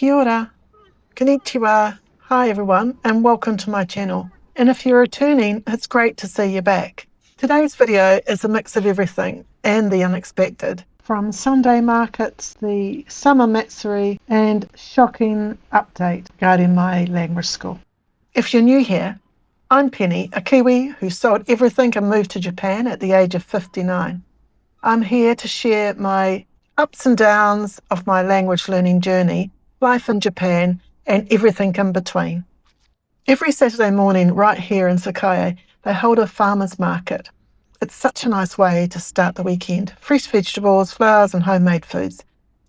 Kia ora, konnichiwa, hi everyone, and welcome to my channel. And if you're returning, it's great to see you back. Today's video is a mix of everything and the unexpected. From Sunday markets, the summer Matsuri, and shocking update regarding my language school. If you're new here, I'm Pennie, a Kiwi who sold everything and moved to Japan at the age of 59. I'm here to share my ups and downs of my language learning journey, life in Japan, and everything in between. Every Saturday morning right here in Sakae, they hold a farmer's market. It's such a nice way to start the weekend. Fresh vegetables, flowers and homemade foods,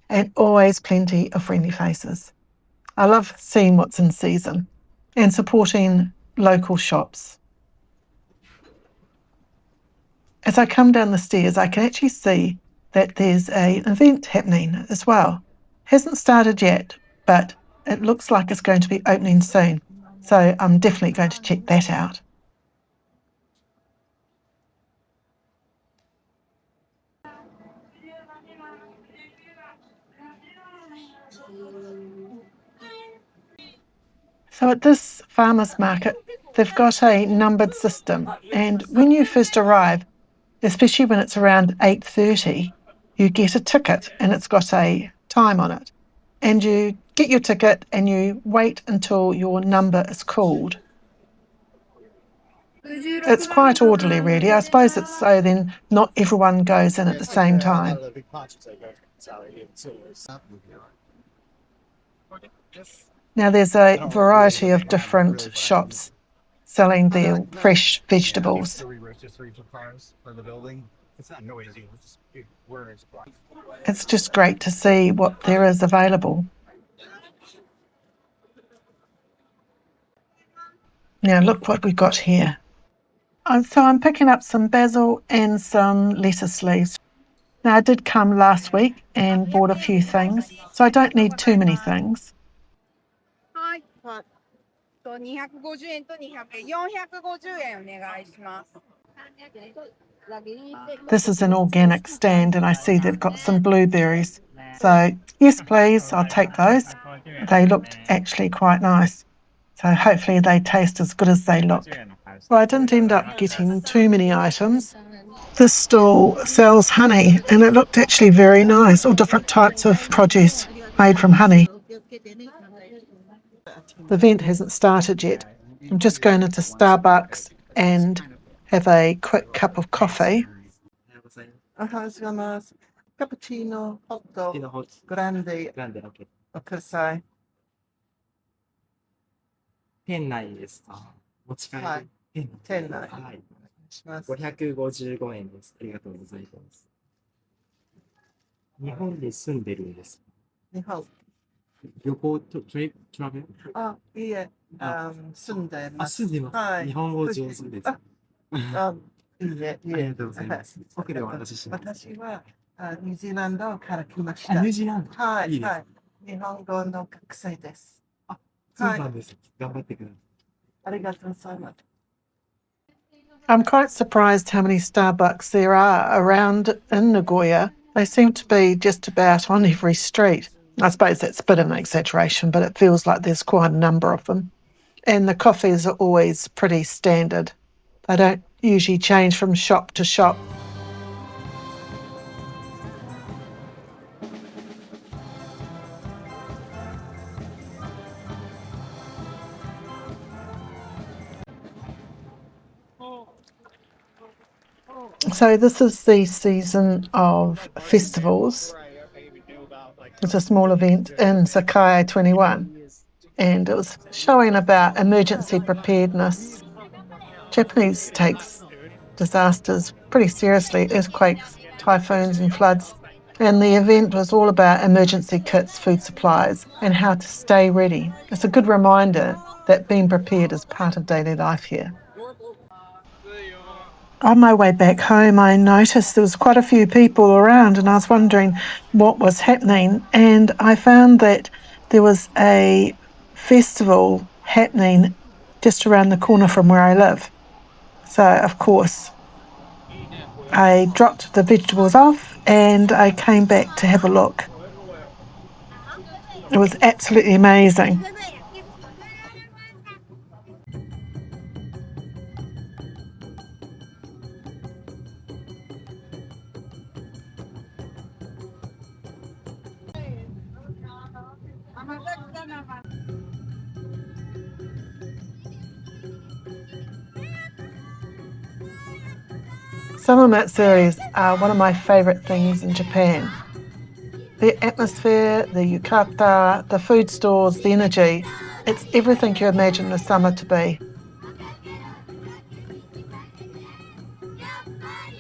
and always plenty of friendly faces. I love seeing what's in season and supporting local shops. As I come down the stairs, I can actually see that there's an event happening as well. Hasn't started yet, but it looks like it's going to be opening soon. So I'm definitely going to check that out. So at this farmer's market, they've got a numbered system. And when you first arrive, especially when it's around 8:30, you get a ticket and it's got a time on it. And you get your ticket and you wait until your number is called. It's quite orderly, really. I suppose it's so then not everyone goes in at the same time. Now there's a variety of different shops selling their fresh vegetables. It's just great to see what there is available. Now look what we've got here. So I'm picking up some basil and some lettuce leaves. Now I did come last week and bought a few things, so I don't need too many things. This is an organic stand and I see they've got some blueberries. So yes please, I'll take those. They looked actually quite nice. So hopefully they taste as good as they look. Well, I didn't end up getting too many items. This stall sells honey and it looked actually very nice, all different types of produce made from honey. The event hasn't started yet. I'm just going into Starbucks and have a quick cup of coffee. Cappuccino, hot, grande, okudasai. 店内ですか？持ち帰り。はい。店内。はい。します。555円です。ありがとうございます。日本で住んでるんです。日本。旅行とトラベル？あ、いいえ、住んでます。住んでます。はい。日本語上手です。いいえ、いいえ。ありがとうございます。奥でお話しします。私はニュージーランドから来ました。ニュージーランド？はい。いいです。はい。日本語の学生です。あ、そうなんです。頑張ってください。ありがとうございます。I'm quite surprised how many Starbucks there are around in Nagoya. They seem to be just about on every street. I suppose that's a bit of an exaggeration, but it feels like there's quite a number of them. And the coffees are always pretty standard. They don't usually change from shop to shop. So this is the season of festivals. It's a small event in Sakae 21 and it was showing about emergency preparedness. Japanese takes disasters pretty seriously, earthquakes, typhoons and floods. And the event was all about emergency kits, food supplies and how to stay ready. It's a good reminder that being prepared is part of daily life here. On my way back home, I noticed there was quite a few people around and I was wondering what was happening. And I found that there was a festival happening just around the corner from where I live. So, of course, I dropped the vegetables off and I came back to have a look. It was absolutely amazing. Summer Matsuris are one of my favourite things in Japan. The atmosphere, the yukata, the food stores, the energy, it's everything you imagine the summer to be.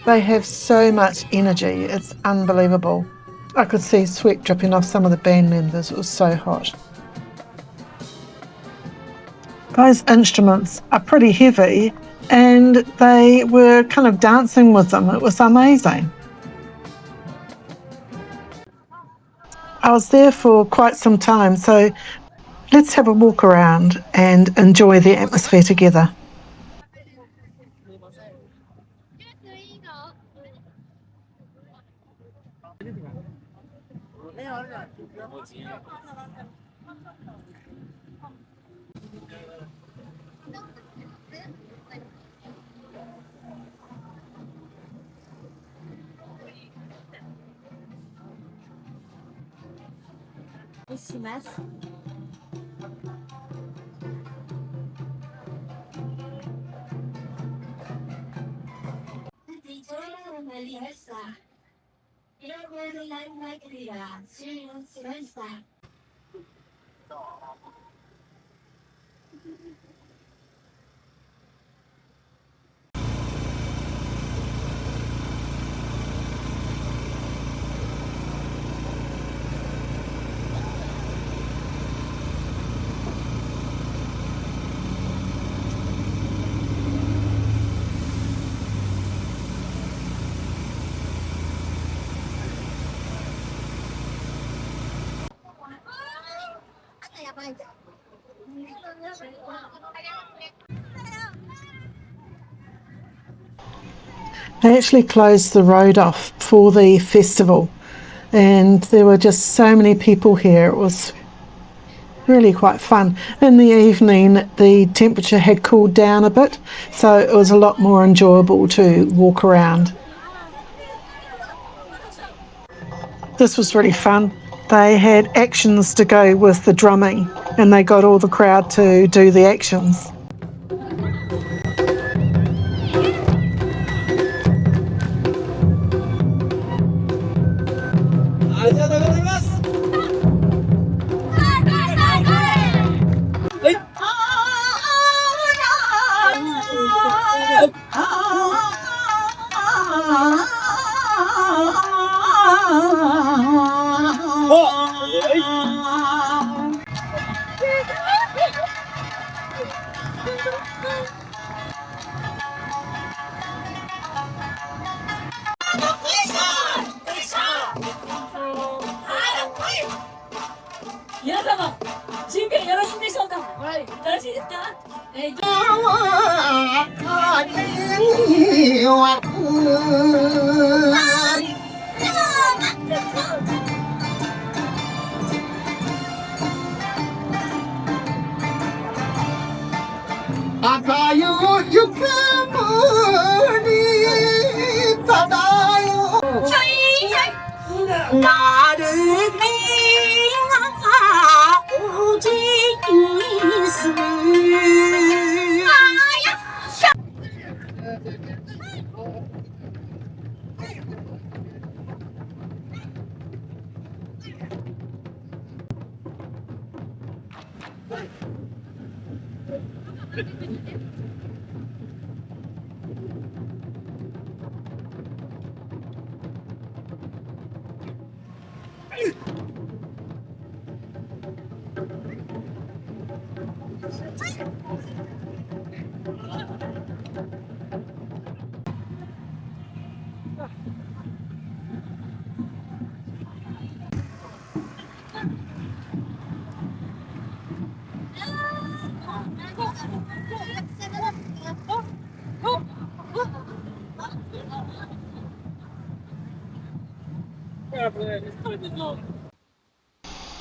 They have so much energy, it's unbelievable. I could see sweat dripping off some of the band members, it was so hot. Those instruments are pretty heavy and they were kind of dancing with them. It was amazing. I was there for quite some time, so let's have a walk around and enjoy the atmosphere together. They actually closed the road off for the festival and there were just so many people here. It was really quite fun. In the evening the temperature had cooled down a bit, so it was a lot more enjoyable to walk around. This was really fun. They had actions to go with the drumming and they got all the crowd to do the actions.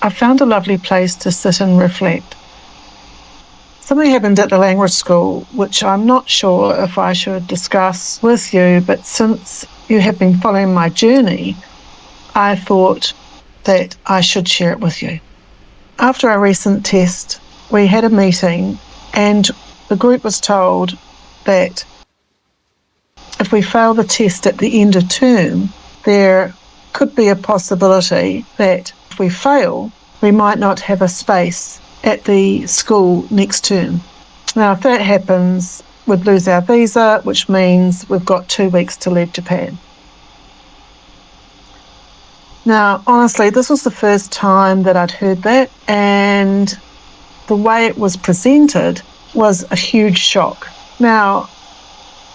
I found a lovely place to sit and reflect. Something happened at the language school, which I'm not sure if I should discuss with you, but since you have been following my journey, I thought that I should share it with you. After our recent test, we had a meeting and the group was told that if we fail the test at the end of term, there could be a possibility that if we fail, we might not have a space at the school next term. Now, if that happens, we'd lose our visa, which means we've got 2 weeks to leave Japan. Now, honestly, this was the first time that I'd heard that, and the way it was presented was a huge shock. Now,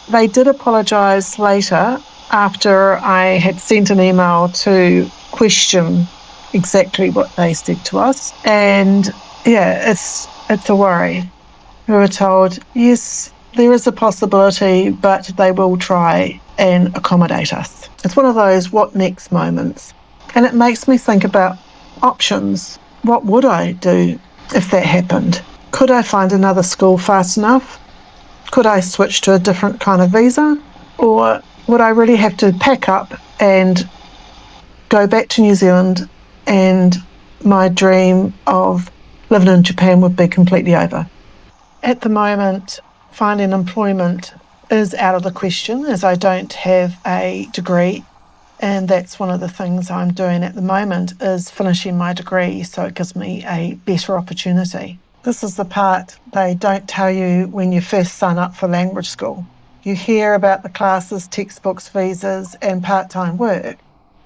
they did apologise later after I had sent an email to question exactly what they said to us. And yeah, it's a worry. We were told, yes, there is a possibility, but they will try and accommodate us. It's one of those what next moments. And it makes me think about options. What would I do if that happened? Could I find another school fast enough? Could I switch to a different kind of visa? Or would I really have to pack up and go back to New Zealand and my dream of living in Japan would be completely over? At the moment, finding employment is out of the question as I don't have a degree. And that's one of the things I'm doing at the moment is finishing my degree so it gives me a better opportunity. This is the part they don't tell you when you first sign up for language school. You hear about the classes, textbooks, visas, and part-time work,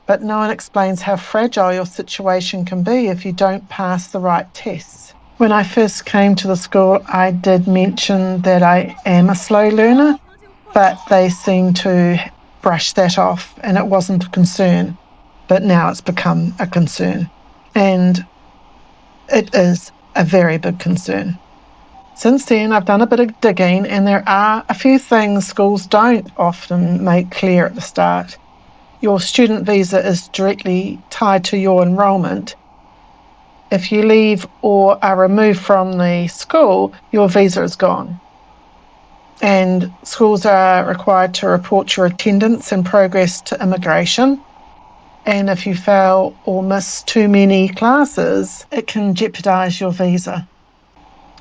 but no one explains how fragile your situation can be if you don't pass the right tests. When I first came to the school, I did mention that I am a slow learner, but they seem to brush that off and it wasn't a concern. But now it's become a concern. And it is a very big concern. Since then, I've done a bit of digging and there are a few things schools don't often make clear at the start. Your student visa is directly tied to your enrolment. If you leave or are removed from the school, your visa is gone. And schools are required to report your attendance and progress to immigration. And if you fail or miss too many classes, it can jeopardise your visa.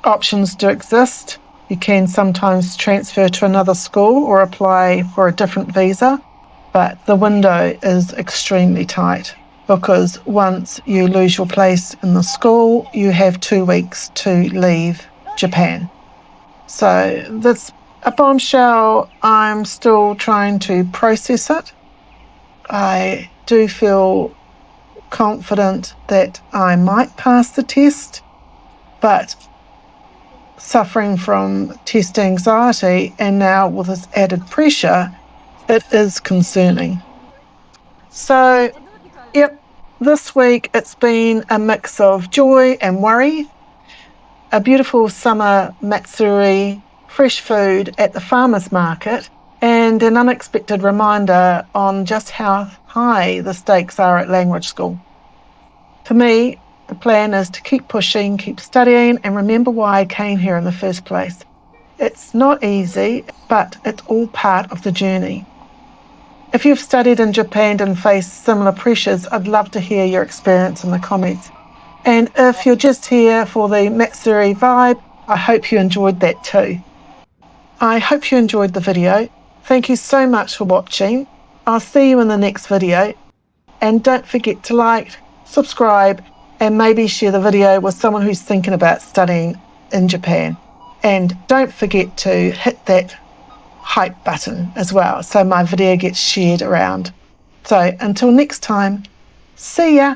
Options do exist. You can sometimes transfer to another school or apply for a different visa, but the window is extremely tight because once you lose your place in the school, you have 2 weeks to leave Japan. So that's a bombshell. I'm still trying to process it. I do feel confident that I might pass the test, but suffering from test anxiety and now with this added pressure, it is concerning. So, yep, this week it's been a mix of joy and worry, a beautiful summer Matsuri, fresh food at the farmer's market, and an unexpected reminder on just how high the stakes are at language school. For me, the plan is to keep pushing, keep studying, and remember why I came here in the first place. It's not easy, but it's all part of the journey. If you've studied in Japan and faced similar pressures, I'd love to hear your experience in the comments. And if you're just here for the Matsuri vibe, I hope you enjoyed that too. I hope you enjoyed the video. Thank you so much for watching. I'll see you in the next video. And don't forget to like, subscribe, and maybe share the video with someone who's thinking about studying in Japan. And don't forget to hit that hype button as well so my video gets shared around. So until next time, see ya!